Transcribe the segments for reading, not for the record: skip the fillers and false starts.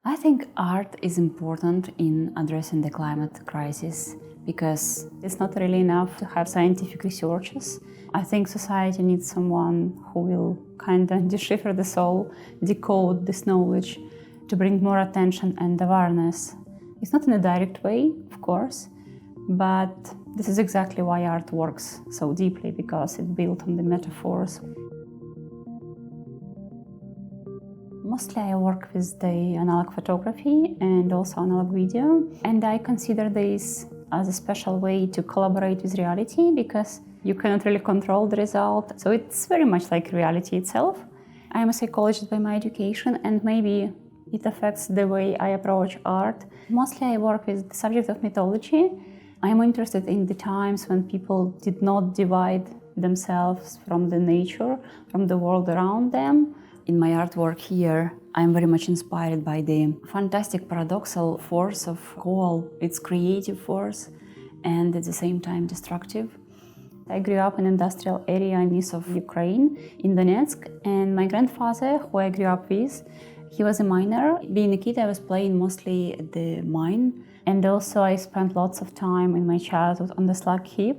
I think art is important in addressing the climate crisis because it's not really enough to have scientific researches. I think society needs someone who will kind of decipher the soul, decode this knowledge to bring more attention and awareness. It's not in a direct way, of course, but this is exactly why art works so deeply, because it's built on the metaphors. Mostly I work with the analog photography and also analog video, and I consider this as a special way to collaborate with reality because you cannot really control the result, so it's very much like reality itself. I am a psychologist by my education, and maybe it affects the way I approach art. Mostly I work with the subject of mythology. I am interested in the times when people did not divide themselves from the nature, from the world around them. In my artwork here, I'm very much inspired by the fantastic paradoxal force of coal, its creative force, and at the same time destructive. I grew up in an industrial area in east of Ukraine, in Donetsk, and my grandfather, who I grew up with, he was a miner. Being a kid, I was playing mostly at the mine, and also I spent lots of time in my childhood on the slag heap.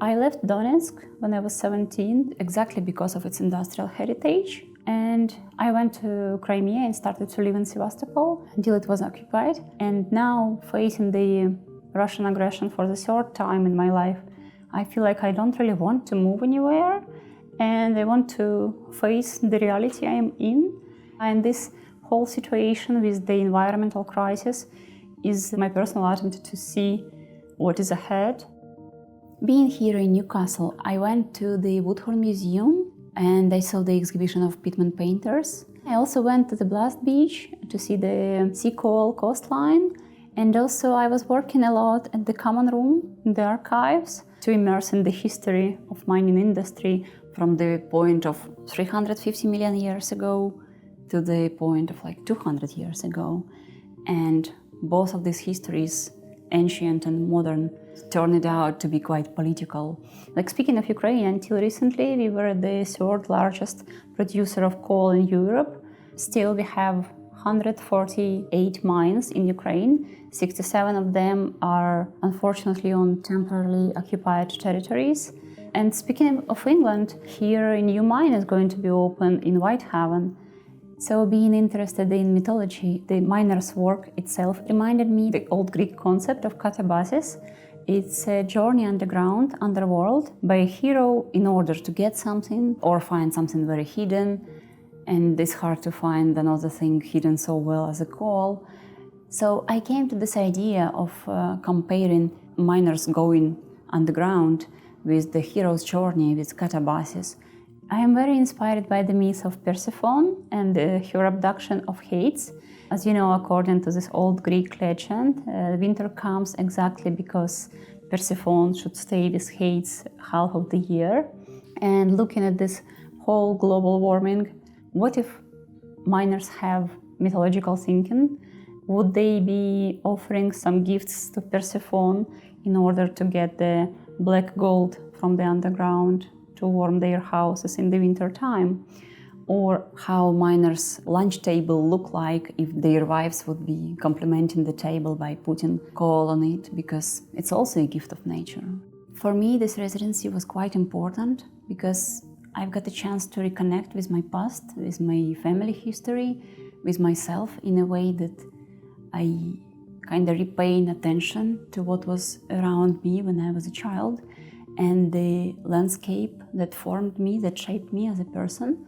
I left Donetsk when I was 17, exactly because of its industrial heritage. And I went to Crimea and started to live in Sevastopol until it was occupied. And now, facing the Russian aggression for the third time in my life, I feel like I don't really want to move anywhere, and I want to face the reality I am in. And this whole situation with the environmental crisis is my personal attempt to see what is ahead. Being here in Newcastle, I went to the Woodhorn Museum and I saw the exhibition of Pitman painters. I also went to the Blast Beach to see the sea coal coastline, and also I was working a lot at the common room in the archives to immerse in the history of mining industry from the point of 350 million years ago to the point of like 200 years ago. And both of these histories, ancient and modern, turned out to be quite political. Like, speaking of Ukraine, until recently we were the third largest producer of coal in Europe. Still we have 148 mines in Ukraine. 67 of them are unfortunately on temporarily occupied territories. And speaking of England, here a new mine is going to be opened in Whitehaven. So being interested in mythology, the miner's work itself reminded me the old Greek concept of katabasis. It's a journey underground, underworld, by a hero in order to get something or find something very hidden. And it's hard to find another thing hidden so well as a coal. So I came to this idea of comparing miners going underground with the hero's journey with katabasis. I am very inspired by the myth of Persephone and her abduction of Hades. As you know, according to this old Greek legend, winter comes exactly because Persephone should stay with Hades half of the year. And looking at this whole global warming, what if miners have mythological thinking? Would they be offering some gifts to Persephone in order to get the black gold from the underground to warm their houses in the winter time? Or how miners' lunch table look like if their wives would be complementing the table by putting coal on it, because it's also a gift of nature. For me, this residency was quite important because I've got a chance to reconnect with my past, with my family history, with myself in a way that I kind of repaying attention to what was around me when I was a child and the landscape that formed me, that shaped me as a person.